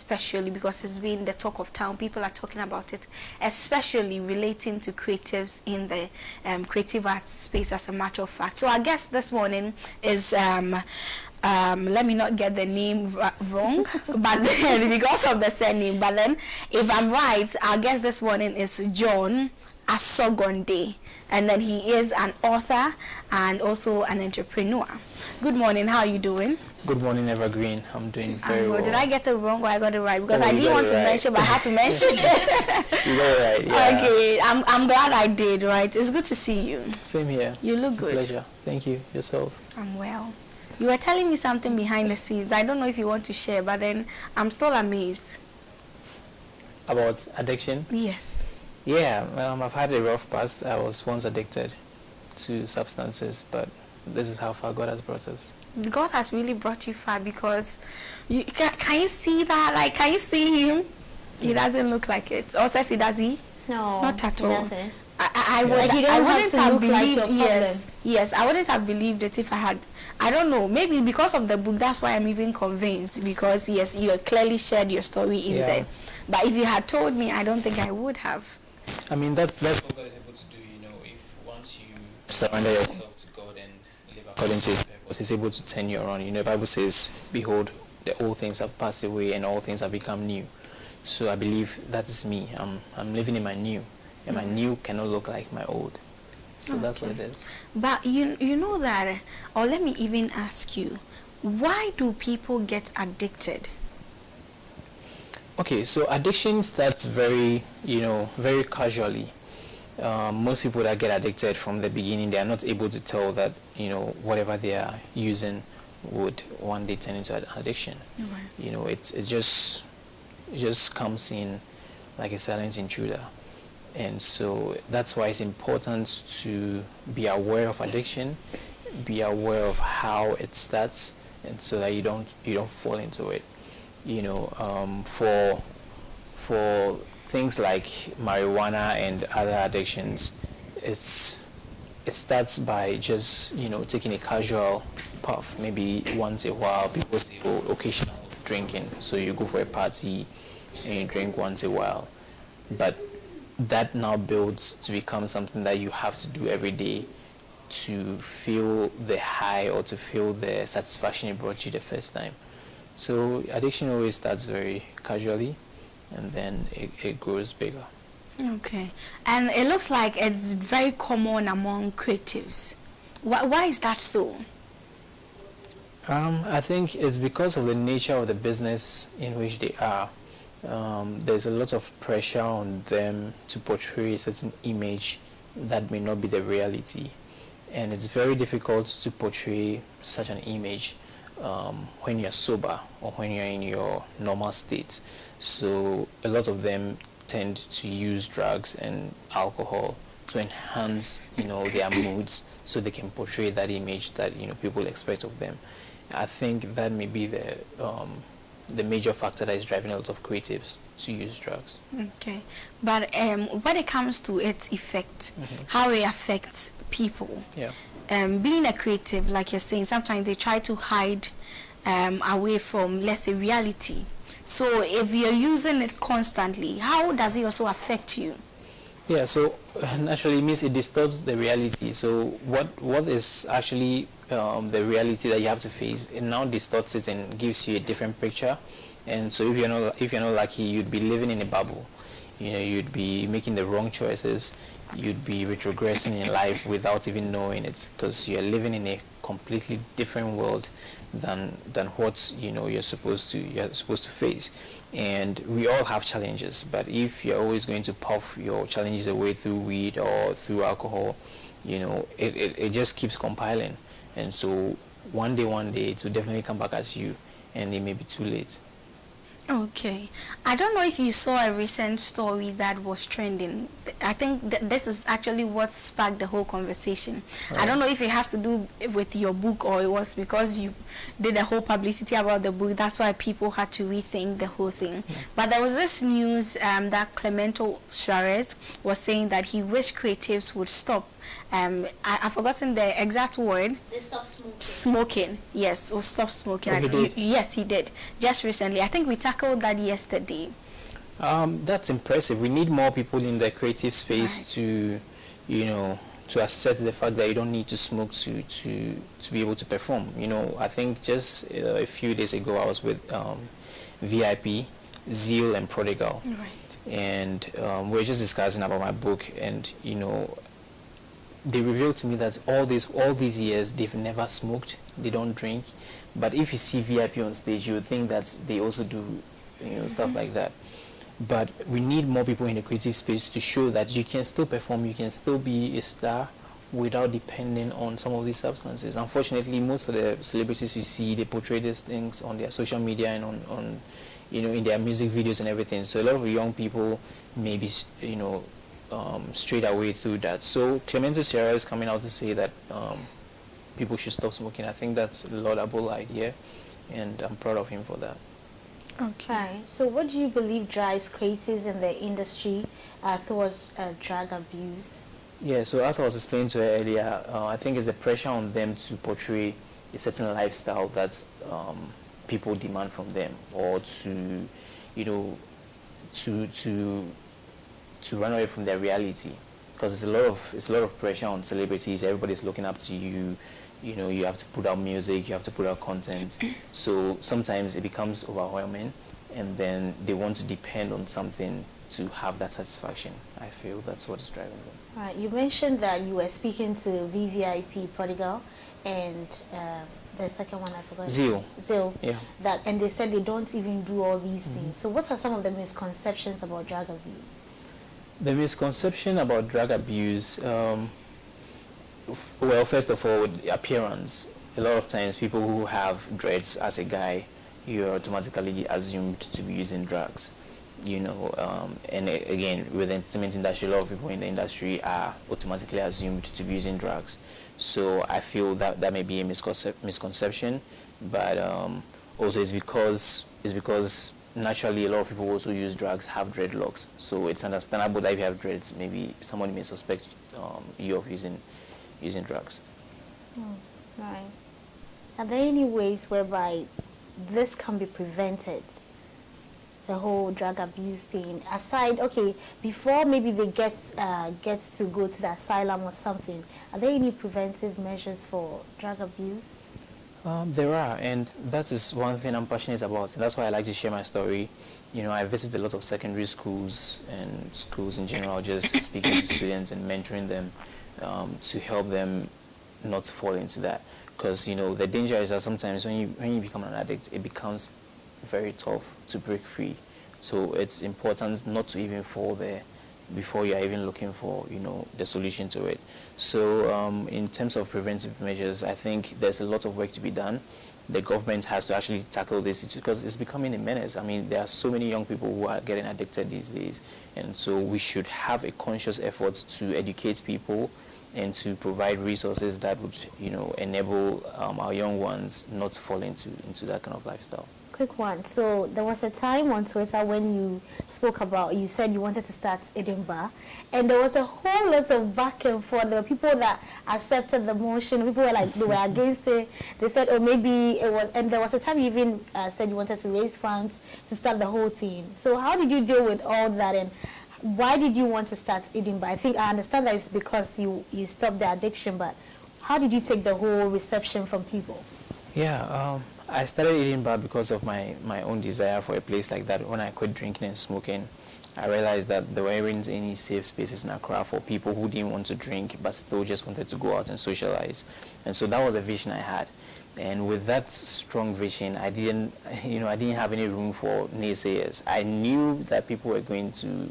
especially because it's been the talk of town. People are talking about it, especially relating to creatives in the creative arts space, as a matter of fact. So our guest this morning is let me not get the name wrong, but then, because of the surname, but then if I'm right, our guest this morning is John Asogonnde, and then he is an author and also an entrepreneur. Good morning, how are you doing? Good morning, Evergreen. I'm doing very well. Did I get it wrong or I got it right? Because I didn't want to mention, but I had to mention it. You got it right, yeah. Okay, I'm glad I did, right? It's good to see you. Same here. You look good. It's a pleasure. Thank you. Yourself? I'm well. You were telling me something behind the scenes. I don't know if you want to share, but then I'm still amazed. About addiction? Yes. Yeah, I've had a rough past. I was once addicted to substances, but this is how far God has brought us. God has really brought you far, because you can you see that? Like, can you see him? He doesn't look like it. Or says he does he? No, not at all. Doesn't. I wouldn't have believed. Like yes, I wouldn't have believed it if I had. I don't know. Maybe because of the book, that's why I'm even convinced. Because yes, you clearly shared your story in there. But if you had told me, I don't think I would have. I mean, that's what God is able to do. You know, if once you surrender yourself to God and live according to His purpose, He's able to turn you around. You know, the Bible says, "Behold, the old things have passed away, and all things have become new." So I believe that is me. I'm living in my new, and my new cannot look like my old. So that's what it is. But you know that, or let me even ask you, why do people get addicted? Okay, so addiction starts very casually. Most people that get addicted from the beginning, they are not able to tell that, whatever they are using would one day turn into an addiction. Right. It just comes in like a silent intruder. And so that's why it's important to be aware of addiction, be aware of how it starts, and so that you don't fall into it. For things like marijuana and other addictions, it starts by just taking a casual puff. Maybe once a while. People say, occasional drinking, so you go for a party and you drink once a while, but that now builds to become something that you have to do every day to feel the high or to feel the satisfaction it brought you the first time. So addiction always starts very casually, and then it grows bigger. Okay. And it looks like it's very common among creatives. Why is that so? I think it's because of the nature of the business in which they are. There's a lot of pressure on them to portray a certain image that may not be the reality. And it's very difficult to portray such an image when you're sober or when you're in your normal state. So a lot of them tend to use drugs and alcohol to enhance, their moods, so they can portray that image that, people expect of them. I think that may be the major factor that is driving a lot of creatives to use drugs. Okay. But when it comes to its effect, how it affects people, being a creative, like you're saying, sometimes they try to hide away from, let's say, reality. So if you're using it constantly, how does it also affect you? Yeah, so naturally it means it distorts the reality. So what is actually the reality that you have to face, it now distorts it and gives you a different picture. And so if you're not lucky, you'd be living in a bubble. You'd be making the wrong choices. You'd be retrogressing in life without even knowing it, because you're living in a completely different world than what you're supposed to face. And we all have challenges, but if you're always going to puff your challenges away through weed or through alcohol, it just keeps compiling. And so one day it will definitely come back as you, and it may be too late. Okay. I don't know if you saw a recent story that was trending. I think this is actually what sparked the whole conversation. Right. I don't know if it has to do with your book or it was because you did a whole publicity about the book. That's why people had to rethink the whole thing. Yeah. But there was this news that Clemento Suarez was saying that he wished creatives would stop. I've forgotten the exact word. They stop smoking. Smoking, yes, or stop smoking. Oh, he did? Yes, he did. Just recently. I think we tackled that yesterday. That's impressive. We need more people in the creative space, right, to, you know, to accept the fact that you don't need to smoke to be able to perform. You know, I think just a few days ago I was with VIP, Zeal, and Prodigal, right, and we were just discussing about my book, and you know, they revealed to me that all these years they've never smoked, they don't drink, but if you see VIP on stage, you would think that they also do, you know, stuff like that. But we need more people in the creative space to show that you can still perform, you can still be a star without depending on some of these substances. Unfortunately, most of the celebrities you see, they portray these things on their social media and on you know, in their music videos and everything. So a lot of young people may be, you know, straight away through that. So Clemento Sierra is coming out to say that people should stop smoking. I think that's a laudable idea, and I'm proud of him for that. Okay. So what do you believe drives creatives in the industry towards drug abuse? Yeah, so as I was explaining to her earlier, I think it's the pressure on them to portray a certain lifestyle that people demand from them, or to, you know, to run away from their reality, because it's a lot of pressure on celebrities. Everybody's looking up to you. You know, you have to put out music, you have to put out content. So sometimes it becomes overwhelming, and then they want to depend on something to have that satisfaction. I feel that's what's driving them. All right. You mentioned that you were speaking to VVIP, Prodigal, and the second one I forgot. Zeal. Yeah. That, and they said they don't even do all these things. So what are some of the misconceptions about drug abuse? The misconception about drug abuse, well, first of all, the appearance. A lot of times people who have dreads as a guy, you're automatically assumed to be using drugs. You know, and again, with the entertainment industry, a lot of people in the industry are automatically assumed to be using drugs. So I feel that that may be a misconception, but also it's because naturally a lot of people also use drugs, have dreadlocks. So it's understandable that if you have dreads, maybe somebody may suspect you of using drugs. Right. Are there any ways whereby this can be prevented? The whole drug abuse thing aside, okay, before maybe they get to go to the asylum or something, are there any preventive measures for drug abuse? There are, and that is one thing I'm passionate about, and that's why I like to share my story. You know, I visit a lot of secondary schools and schools in general, just speaking to students and mentoring them to help them not fall into that. Because, you know, the danger is that sometimes when you become an addict, it becomes very tough to break free. So it's important not to even fall there before you're even looking for, you know, the solution to it. So in terms of preventive measures, I think there's a lot of work to be done. The government has to actually tackle this because it's becoming a menace. I mean, there are so many young people who are getting addicted these days, and so we should have a conscious effort to educate people and to provide resources that would, you know, enable our young ones not to fall into that kind of lifestyle. Quick one. So there was a time on Twitter when you spoke about, you said you wanted to start Edinburgh, and there was a whole lot of back and forth. There were people that accepted the motion, people were like, they were against it. They said, oh, maybe it was, and there was a time you even said you wanted to raise funds to start the whole thing. So how did you deal with all that, and why did you want to start Edinburgh? I think I understand that it's because you stopped the addiction, but how did you take the whole reception from people? Yeah, I started Edinburgh because of my own desire for a place like that. When I quit drinking and smoking, I realized that there weren't any safe spaces in Accra for people who didn't want to drink but still just wanted to go out and socialize. And so that was a vision I had. And with that strong vision, I didn't have any room for naysayers. I knew that people were going to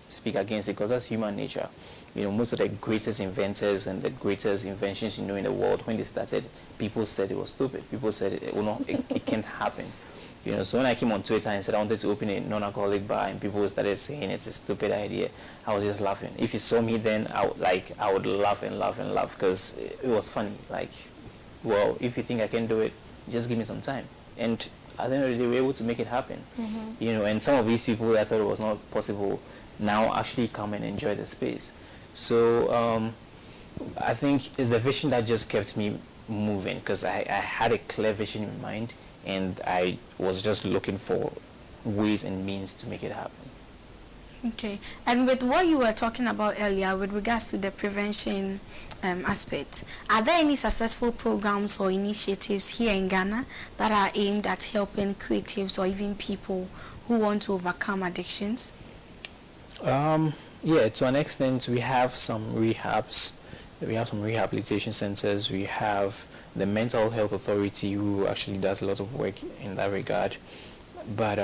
speak against it because that's human nature. You know, most of the greatest inventors and the greatest inventions in the world, when they started, people said it was stupid. People said it can't happen. So when I came on Twitter and said I wanted to open a non-alcoholic bar and people started saying it's a stupid idea, I was just laughing. If you saw me then, I would laugh and laugh and laugh because it was funny. Like, well, if you think I can do it, just give me some time. And at the end of the day, we were able to make it happen. And some of these people that thought it was not possible now actually come and enjoy the space. So I think it's the vision that just kept me moving, because I had a clear vision in mind, and I was just looking for ways and means to make it happen. Okay, and with what you were talking about earlier with regards to the prevention aspect, are there any successful programs or initiatives here in Ghana that are aimed at helping creatives or even people who want to overcome addictions? Yeah, to an extent, we have some rehabs, we have some rehabilitation centers, we have the Mental Health Authority who actually does a lot of work in that regard. But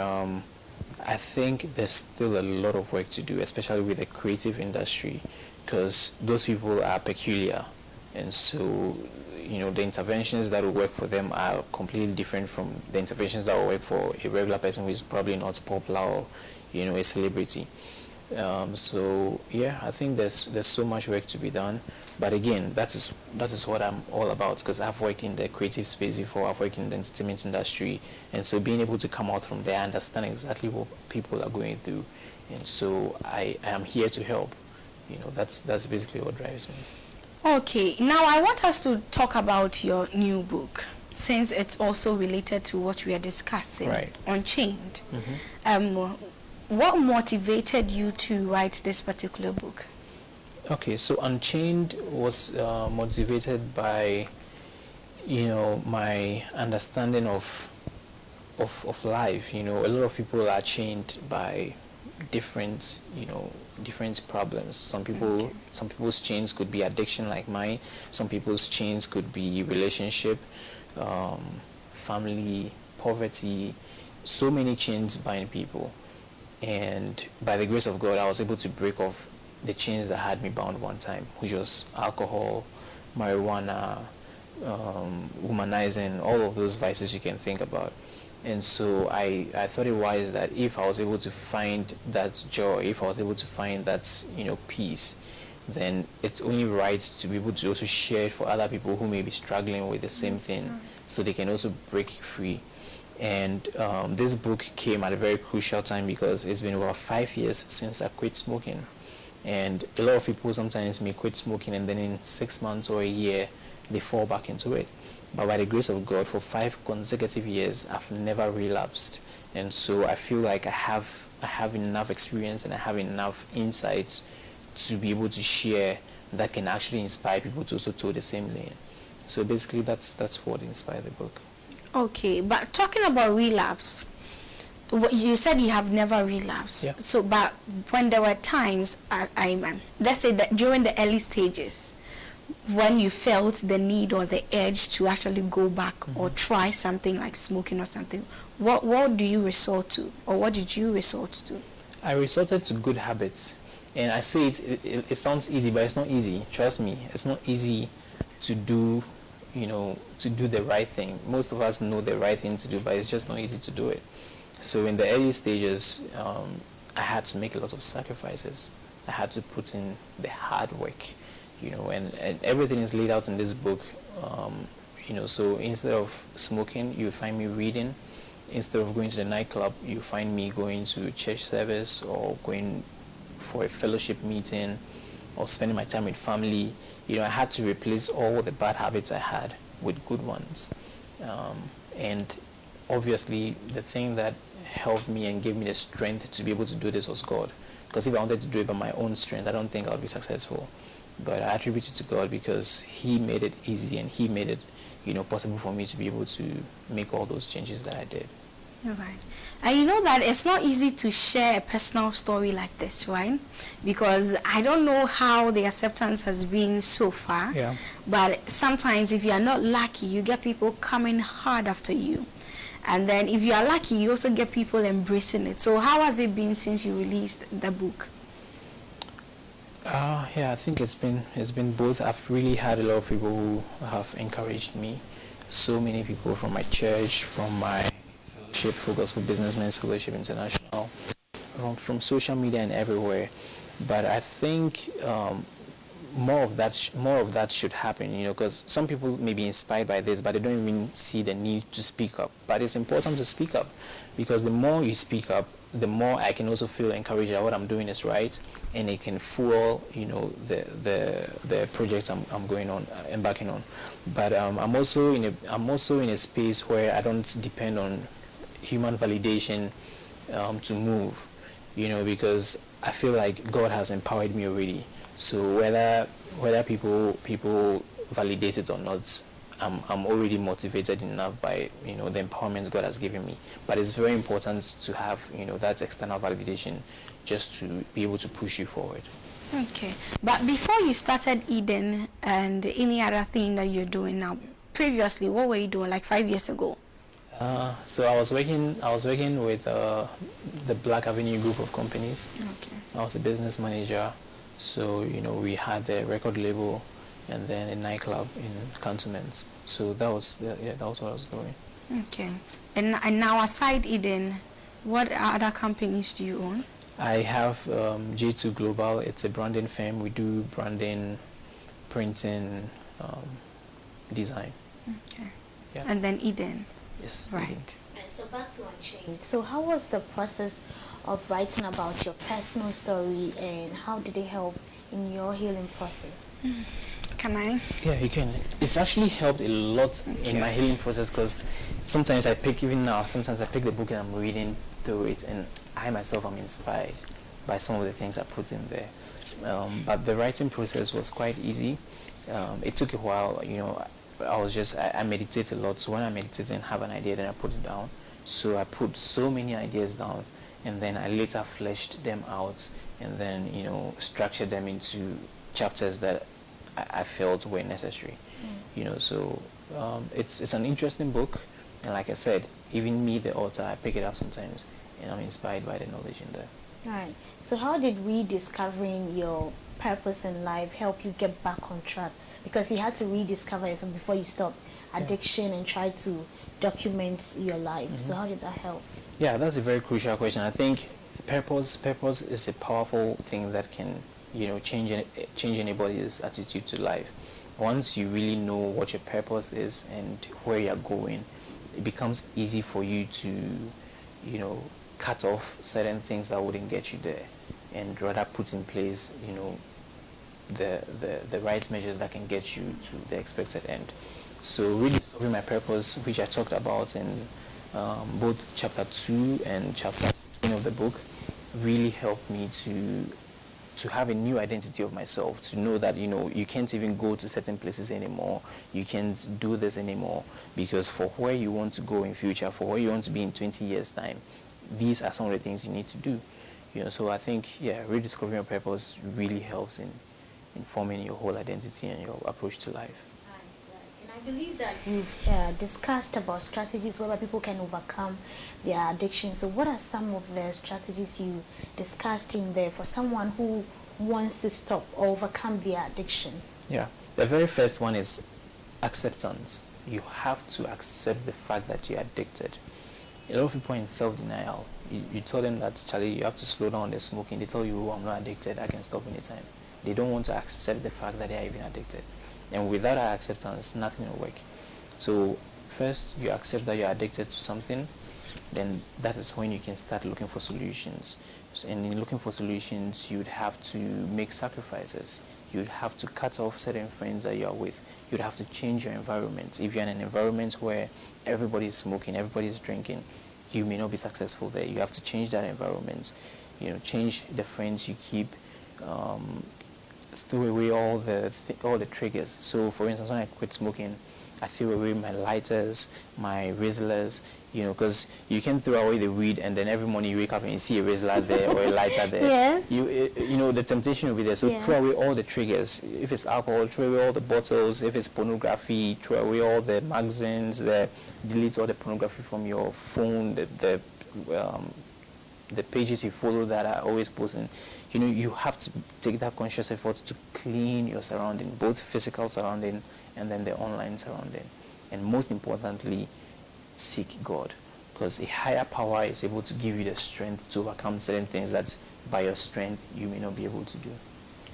I think there's still a lot of work to do, especially with the creative industry, because those people are peculiar, and so the interventions that will work for them are completely different from the interventions that will work for a regular person who is probably not popular or a celebrity. So yeah, I think there's so much work to be done, but again, that is what I'm all about, because I've worked in the creative space before, I've worked in the entertainment industry, and so being able to come out from there, I understand exactly what people are going through, and so I am here to help. That's basically what drives me. Okay, now I want us to talk about your new book, since it's also related to what we are discussing, right? Unchained. What motivated you to write this particular book? Okay, so Unchained was motivated by, my understanding of life. A lot of people are chained by different problems. Some people's chains could be addiction, like mine. Some people's chains could be relationship, family, poverty. So many chains bind people. And by the grace of God, I was able to break off the chains that had me bound one time, which was alcohol, marijuana, womanizing, all of those vices you can think about. And so I thought it wise that if I was able to find that joy, if I was able to find that peace, then it's only right to be able to also share it for other people who may be struggling with the same thing, so they can also break free. And this book came at a very crucial time, because it's been about 5 years since I quit smoking. And a lot of people sometimes may quit smoking and then in 6 months or a year they fall back into it. But by the grace of God, for 5 consecutive years I've never relapsed. And so I feel like I have enough experience and I have enough insights to be able to share that can actually inspire people to also toe the same lane. So basically that's what inspired the book. Okay, but talking about relapse, you said you have never relapsed. Yeah. So, but when there were times, let's say that during the early stages, when you felt the need or the urge to actually go back or try something like smoking or something, what do you resort to, or what did you resort to? I resorted to good habits, and I say it sounds easy, but it's not easy. Trust me, it's not easy to do. To do the right thing. Most of us know the right thing to do, but it's just not easy to do it. So in the early stages, I had to make a lot of sacrifices. I had to put in the hard work, and everything is laid out in this book. So instead of smoking, you find me reading. Instead of going to the nightclub, you find me going to church service or going for a fellowship meeting, or spending my time with family. I had to replace all the bad habits I had with good ones. And obviously, the thing that helped me and gave me the strength to be able to do this was God. Because if I wanted to do it by my own strength, I don't think I would be successful. But I attribute it to God, because He made it easy and He made it, possible for me to be able to make all those changes that I did. All right. And you know that it's not easy to share a personal story like this, right? Because I don't know how the acceptance has been so far. Yeah. But sometimes if you are not lucky, you get people coming hard after you. And then if you are lucky, you also get people embracing it. So how has it been since you released the book? Yeah, I think it's been both. I've really had a lot of people who have encouraged me. So many people from my church, from my Fellowship, for Gospel Businessmen's Fellowship International, from social media and everywhere. But I think more of that should happen, because some people may be inspired by this, but they don't even see the need to speak up. But it's important to speak up, because the more you speak up, the more I can also feel encouraged that what I'm doing is right, and it can fuel, the projects I'm going on, embarking on. But I'm also in a space where I don't depend on human validation to move, because I feel like God has empowered me already. So whether people validate it or not, I'm already motivated enough by the empowerment God has given me. But it's very important to have that external validation just to be able to push you forward. Okay, but before you started Eden and any other thing that you're doing now, previously what were you doing like 5 years ago? So I was working with the Black Avenue group of companies. Okay. I was a business manager. So we had a record label and then a nightclub in Cantonments. So that was what I was doing. Okay. And now aside Eden, what other companies do you own? I have J2 Global. It's a branding firm. We do branding, printing, design. Okay. Yeah. And then Eden. Yes. Right. Eden. So back to Unchained. So how was the process of writing about your personal story, and how did it help in your healing process? Can I? Yeah, you can. It's actually helped a lot in my healing process, because sometimes I pick the book and I'm reading through it, and I myself am inspired by some of the things I put in there. But the writing process was quite easy. It took a while, I meditate a lot. So when I meditate and have an idea, then I put it down. So I put so many ideas down, and then I later fleshed them out, and then structured them into chapters that I felt were necessary. So it's an interesting book, and like I said, even me, the author, I pick it up sometimes, and I'm inspired by the knowledge in there. Right. So how did rediscovering your purpose in life help you get back on track? Because you had to rediscover yourself before you stopped addiction and try to document your life. So how did that help? Yeah, that's a very crucial question. I think purpose is a powerful thing that can, change anybody's attitude to life. Once you really know what your purpose is and where you're going, it becomes easy for you to, cut off certain things that wouldn't get you there, and rather put in place, the right measures that can get you to the expected end. So really discovering my purpose, which I talked about in both chapter 2 and chapter 16 of the book, really helped me to have a new identity of myself, to know that you can't even go to certain places anymore, you can't do this anymore, because for where you want to go in future, for where you want to be in 20 years time, these are some of the things you need to do. So I think rediscovering your purpose really helps in forming your whole identity and your approach to life. And I believe that you've discussed about strategies whereby people can overcome their addiction. So what are some of the strategies you discussed in there for someone who wants to stop or overcome their addiction? Yeah. The very first one is acceptance. You have to accept the fact that you're addicted. A lot of people are in self-denial. You tell them that, Charlie, you have to slow down the smoking. They tell you, I'm not addicted, I can stop anytime. They don't want to accept the fact that they are even addicted. And without that acceptance, nothing will work. So first, you accept that you're addicted to something, then that is when you can start looking for solutions. And in looking for solutions, you'd have to make sacrifices. You'd have to cut off certain friends that you are with. You'd have to change your environment. If you're in an environment where everybody is smoking, everybody is drinking, you may not be successful there. You have to change that environment. Change the friends you keep. Throw away all the triggers. So, for instance, when I quit smoking, I threw away my lighters, my Rizzlers, because you can throw away the weed and then every morning you wake up and you see a Rizzler there or a lighter there. Yes. The temptation will be there. So yes. Throw away all the triggers. If it's alcohol, throw away all the bottles. If it's pornography, throw away all the magazines. Delete all the pornography from your phone. The pages you follow that are always posting. You have to take that conscious effort to clean your surrounding, both physical surrounding and then the online surrounding. And most importantly, seek God. because a higher power is able to give you the strength to overcome certain things that by your strength you may not be able to do.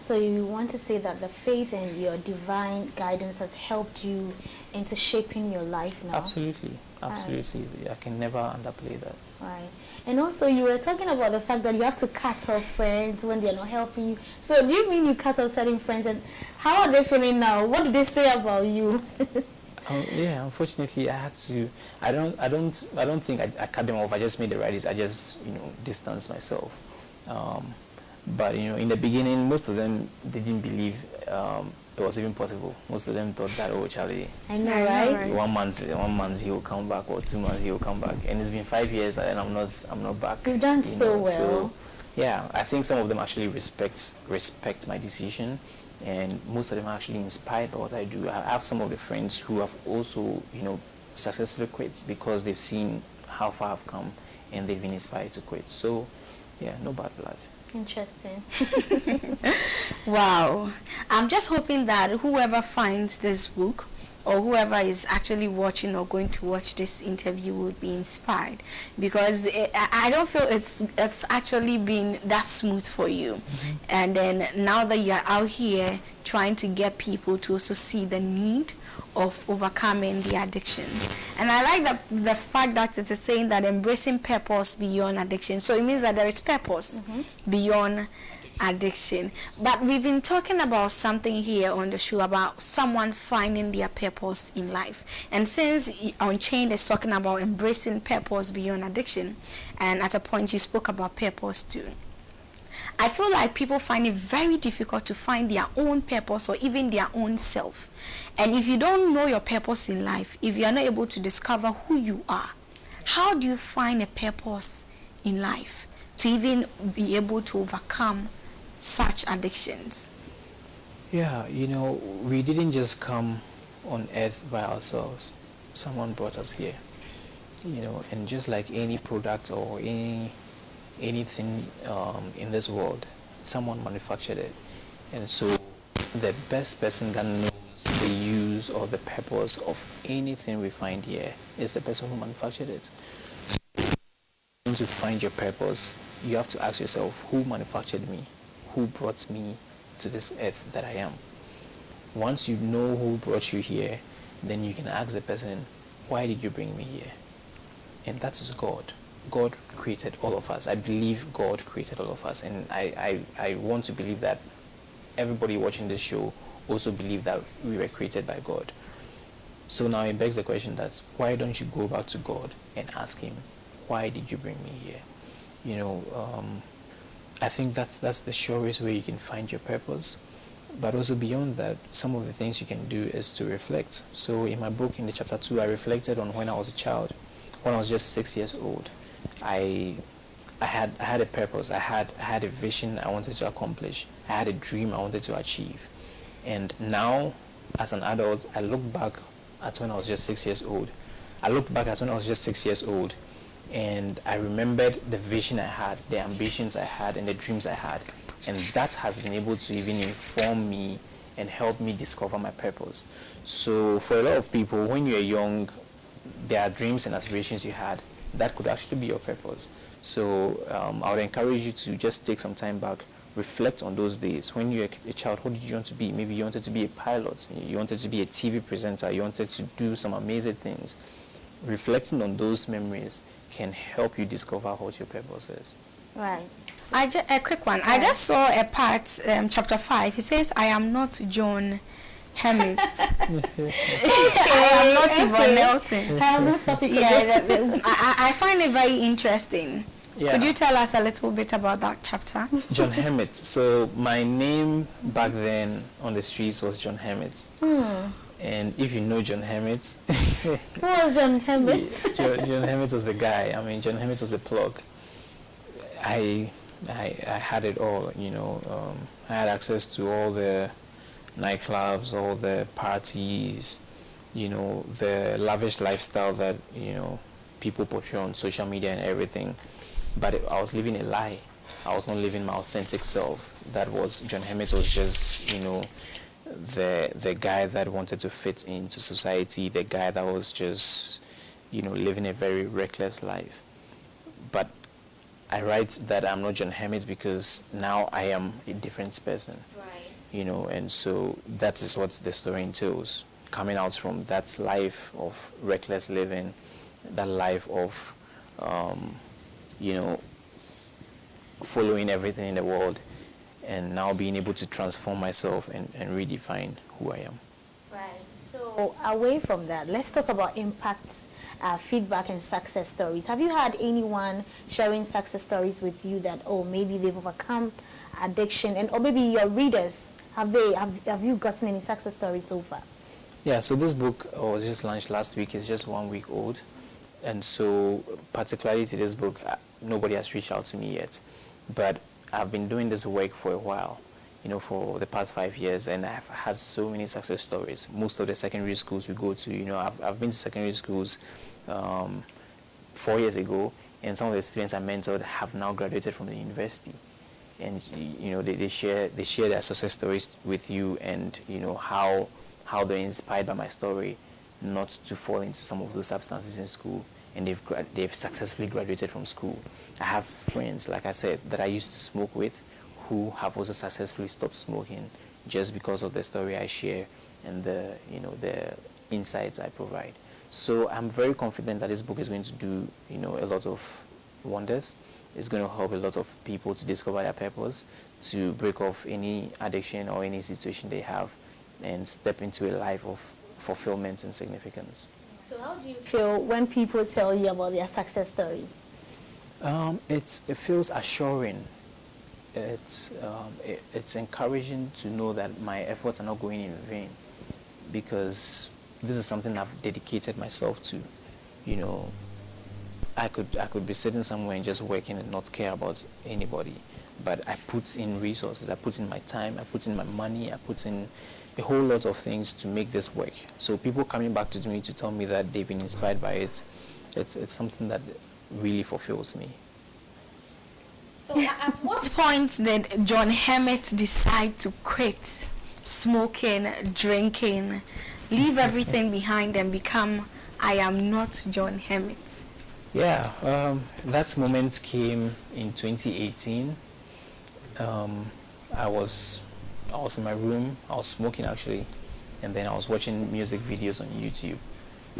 So you want to say that the faith and your divine guidance has helped you into shaping your life now? Absolutely. Absolutely. I can never underplay that. Right. And also you were talking about the fact that you have to cut off friends when they're not helping you. So do you mean you cut off certain friends, and how are they feeling now? What do they say about you? Yeah, unfortunately I had to. I don't think I cut them off. I just made the right decision. I just distanced myself. But in the beginning, most of them, they didn't believe it was even possible. Most of them thought that, oh, Charlie, I know, right? 1 month he will come back, or 2 months he will come back, and it's been 5 years and I'm not back. You've done so well. So yeah, I think some of them actually respect my decision, and most of them are actually inspired by what I do. I have some of the friends who have also successfully quit because they've seen how far I've come and they've been inspired to quit. So yeah, no bad blood. Interesting. Wow. I'm just hoping that whoever finds this book, or whoever is actually watching or going to watch this interview, would be inspired, because I don't feel it's actually been that smooth for you. Mm-hmm. And then now that you're out here trying to get people to also see the need of overcoming the addictions. And I like the fact that it is saying that embracing purpose beyond addiction. So it means that there is purpose beyond addiction. But we've been talking about something here on the show about someone finding their purpose in life. And since Unchained is talking about embracing purpose beyond addiction, and at a point you spoke about purpose too, I feel like people find it very difficult to find their own purpose or even their own self. And if you don't know your purpose in life, if you are not able to discover who you are, how do you find a purpose in life to even be able to overcome such addictions? Yeah, we didn't just come on earth by ourselves. Someone brought us here. And just like any product or anything in this world, someone manufactured it. And so the best person that knows the use or the purpose of anything we find here is the person who manufactured it. So to find your purpose, you have to ask yourself, who manufactured me? Who brought me to this earth that I am? Once you know who brought you here, then you can ask the person, why did you bring me here? And that is God. God created all of us. I believe God created all of us, and I want to believe that everybody watching this show also believe that we were created by God. So now it begs the question that why don't you go back to God and ask him, why did you bring me here? I think that's the surest way you can find your purpose. But also beyond that, some of the things you can do is to reflect. So in my book, in the chapter 2, I reflected on when I was a child, when I was just 6 years old. I had a purpose. I had a vision I wanted to accomplish. I had a dream I wanted to achieve. And now, as an adult, I look back at when I was just 6 years old. And I remembered the vision I had, the ambitions I had, and the dreams I had. And that has been able to even inform me and help me discover my purpose. So for a lot of people, when you're young, there are dreams and aspirations you had. That could actually be your purpose. So I would encourage you to just take some time back, reflect on those days. When you were a child, what did you want to be? Maybe you wanted to be a pilot, you wanted to be a TV presenter, you wanted to do some amazing things. Reflecting on those memories can help you discover what your purpose is. Right. A quick one. I just saw a part, chapter 5. It says, I am not John Hammett. I am not Yvonne Nelson. Yeah, I find it very interesting. Yeah. Could you tell us a little bit about that chapter? John Hammett. So my name back then on the streets was John Hammett. And if you know John Hammett... Who was John Hammett? John Hammett was the guy. I mean, John Hammett was the plug. I had it all, I had access to all the nightclubs, all the parties, the lavish lifestyle that, people portray on social media and everything. But I was living a lie. I was not living my authentic self. That was, John Hammett was just, the guy that wanted to fit into society, the guy that was just, living a very reckless life. But I write that I'm not John Hammett because now I am a different person. Right. And so that is what the story entails. Coming out from that life of reckless living, that life of, following everything in the world, and now being able to transform myself and redefine who I am. Right. So away from that, let's talk about impact, feedback, and success stories. Have you had anyone sharing success stories with you that, maybe they've overcome addiction, and or maybe your readers, have you gotten any success stories so far? Yeah, so this book was just launched last week. It's just 1 week old. And so particularly to this book, nobody has reached out to me yet. But I've been doing this work for a while, for the past 5 years, and I've had so many success stories. Most of the secondary schools we go to, I've been to secondary schools 4 years ago, and some of the students I mentored have now graduated from the university. And, they share their success stories with you, and, how they're inspired by my story not to fall into some of those substances in school, and they've successfully graduated from school. I have friends, like I said, that I used to smoke with, who have also successfully stopped smoking just because of the story I share and the insights I provide. So I'm very confident that this book is going to do a lot of wonders. It's going to help a lot of people to discover their purpose, to break off any addiction or any situation they have, and step into a life of fulfillment and significance. So how do you feel when people tell you about their success stories? It feels assuring. It's encouraging to know that my efforts are not going in vain, because this is something I've dedicated myself to. I could be sitting somewhere and just working and not care about anybody, but I put in resources, I put in my time, I put in my money, I put in a whole lot of things to make this work. So people coming back to me to tell me that they've been inspired by it, it's something that really fulfills me. So at what point did John Hammett decide to quit smoking, drinking, leave everything behind and become I am not John Hammett? Yeah, that moment came in 2018. I was in my room, I was smoking actually, and then I was watching music videos on YouTube,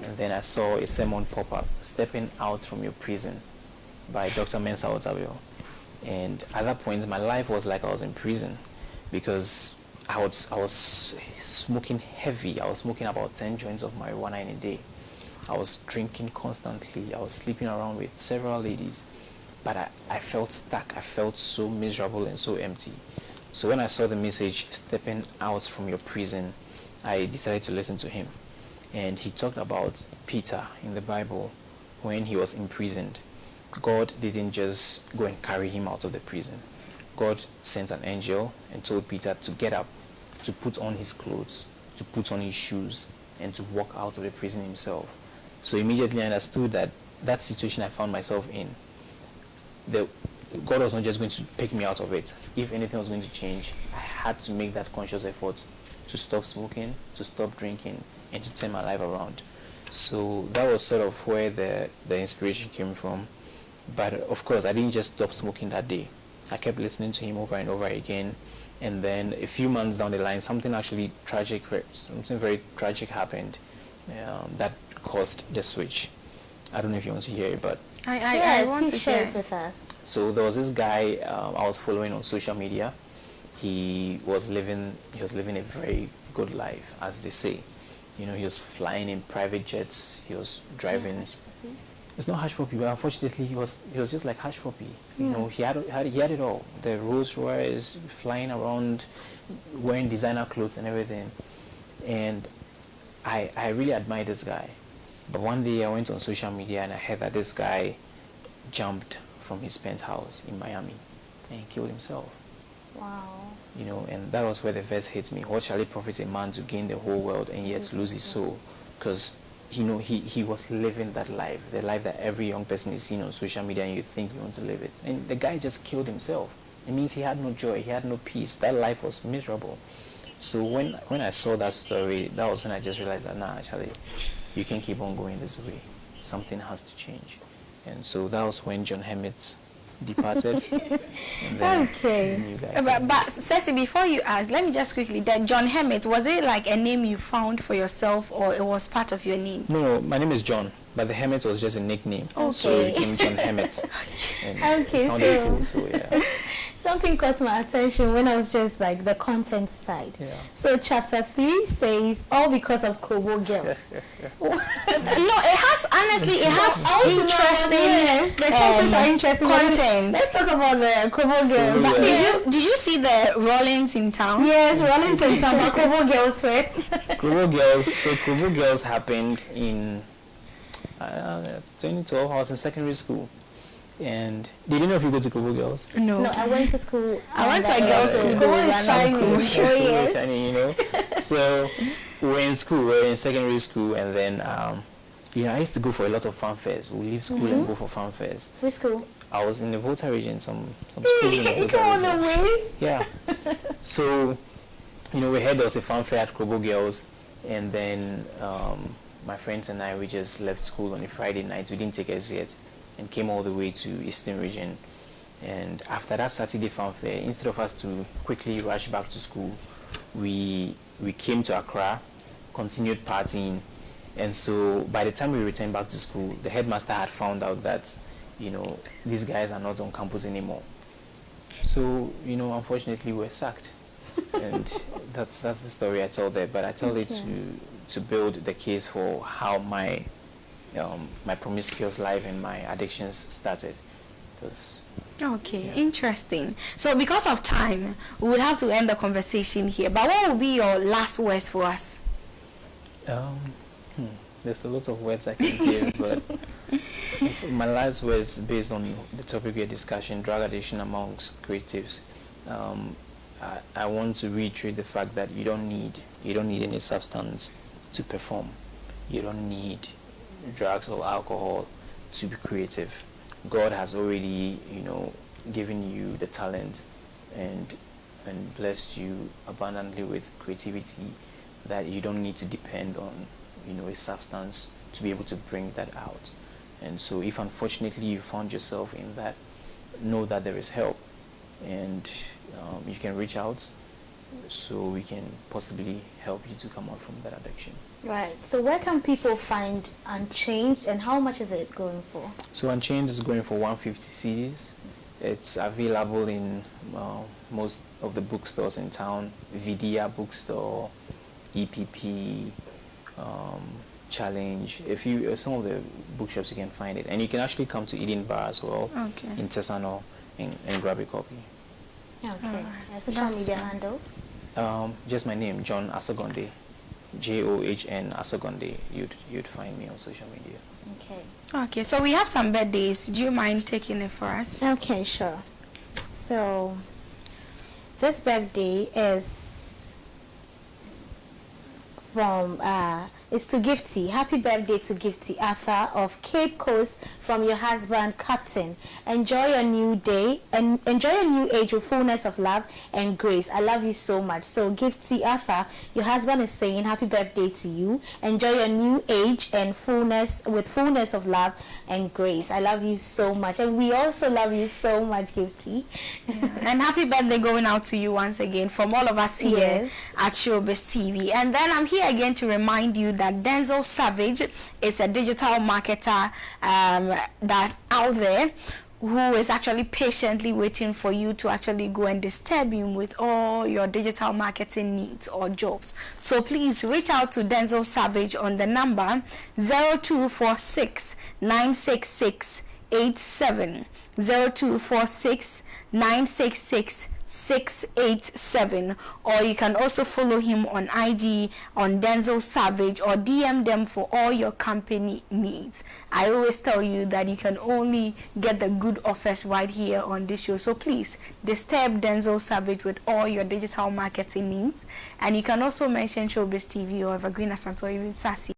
and then I saw a sermon pop up, Stepping Out from Your Prison, by Dr. Mensa Otabil. And at that point my life was like I was in prison, because I was smoking heavy. I was smoking about 10 joints of marijuana in a day. I was drinking constantly. I was sleeping around with several ladies, but I felt stuck. I felt so miserable and so empty. So when I saw the message, Stepping Out from Your Prison, I decided to listen to him. And he talked about Peter in the Bible. When he was imprisoned, God didn't just go and carry him out of the prison. God sent an angel and told Peter to get up, to put on his clothes, to put on his shoes, and to walk out of the prison himself. So immediately I understood that situation I found myself in, God was not just going to pick me out of it. If anything was going to change, I had to make that conscious effort to stop smoking, to stop drinking, and to turn my life around. So that was sort of where the inspiration came from. But of course, I didn't just stop smoking that day. I kept listening to him over and over again. And then a few months down the line, something very tragic happened that caused the switch. I don't know if you want to hear it, but I want to share it with us. So there was this guy I was following on social media. He was living a very good life, as they say. He was flying in private jets. He was driving. It's not Hush Puppy, but unfortunately he was just like Hush Puppy. He had it all. The Rolls Royce, flying around, wearing designer clothes and everything. And I really admire this guy. But one day I went on social media and I heard that this guy jumped from his penthouse in Miami and killed himself. Wow. And that was where the verse hit me. What shall it profit a man to gain the whole world and yet lose his soul? Because he was living that life, the life that every young person is seeing on social media, and you think you want to live it. And the guy just killed himself. It means he had no joy, he had no peace. That life was miserable. So when I saw that story, that was when I just realized that, actually, you can't keep on going this way. something has to change. And so that was when John Hemmett departed. And then Okay. the new guy But came. Ceci, before you ask, let me just quickly, that John Hemmett, was it like a name you found for yourself, or it was part of your name? No, my name is John, but the Hemmett was just a nickname. So Okay. it became John Hemmett. And Okay, it sounded so- cool, so yeah. Something caught my attention when I was just like the content side. Yeah. So chapter 3 says, all because of Krobo girls. No, it has, honestly, it has I want to know about this. interesting The chances are interesting. content. Let's talk about the Krobo girls. Krobo girls. Did you see the Rollins in town? Yes, Rollins and some Krobo girls first. Krobo Girls. So Krobo Girls happened in 2012. I was in secondary school, and did you know if you go to Krobo Girls? No. No, I went to school. I went to a and, girls' school, though, Krobo is and I'm shiny. cool. Oh, It's always yes. shiny, you know. So we were in school. We were in secondary school, and then I used to go for a lot of fan fairs. We leave school and go for fan fairs. Which school? I was in the Volta region, some schools in the Volta Come on region. away. Yeah. So, we heard there was a fan fair at Krobo Girls, and then my friends and I, we just left school on a Friday night. We didn't take us yet, and came all the way to Eastern Region. And after that Saturday fan fair, instead of us to quickly rush back to school, we came to Accra, continued partying, and so by the time we returned back to school, the headmaster had found out that, these guys are not on campus anymore. So, unfortunately, we were sacked. And that's the story I tell there, but I tell it to build the case for how my promiscuous life and my addictions started. Okay, interesting. So because of time, we would have to end the conversation here. But what will be your last words for us? There's a lot of words I can give, but my last words based on the topic we're discussing, drug addiction amongst creatives. I want to reiterate the fact that you don't need any substance to perform. You don't need drugs or alcohol to be creative. God has already, given you the talent and blessed you abundantly with creativity, that you don't need to depend on, a substance to be able to bring that out. And so if unfortunately you found yourself in that, know that there is help, and you can reach out so we can possibly help you to come out from that addiction. Right. So where can people find Unchanged, and how much is it going for? So Unchained is going for 150 CDs. It's available in most of the bookstores in town, Vidia Bookstore, EPP, Challenge. Some of the bookshops you can find it, and you can actually come to Eden Bar as well, in Tesano, and grab a copy. Okay. Social media handles? Just my name, John Asogonnde, JOHN Asogonnde. You'd find me on social media. Okay. Okay, so we have some birthdays. Do you mind taking it for us? Okay, sure. So this birthday is from it's to Gifty. Happy birthday to Gifty Arthur of Cape Coast, from your husband Captain. Enjoy your new day and enjoy your new age with fullness of love and grace. I love you so much. So Gifty Arthur, your husband is saying happy birthday to you. Enjoy your new age and fullness of love and grace. I love you so much, and we also love you so much, Gifty. And happy birthday going out to you once again from all of us here Yes. at Shobiz TV. And then I'm here again to remind you that Denzel Savage is a digital marketer that out there who is actually patiently waiting for you to actually go and disturb him with all your digital marketing needs or jobs. So please reach out to Denzel Savage on the number 0246 966 87 0246 966 687, or you can also follow him on IG on Denzel Savage, or DM them for all your company needs. I always tell you that you can only get the good offers right here on this show, so please disturb Denzel Savage with all your digital marketing needs. And you can also mention Shobiz TV or Evergreen Asante or even Sassy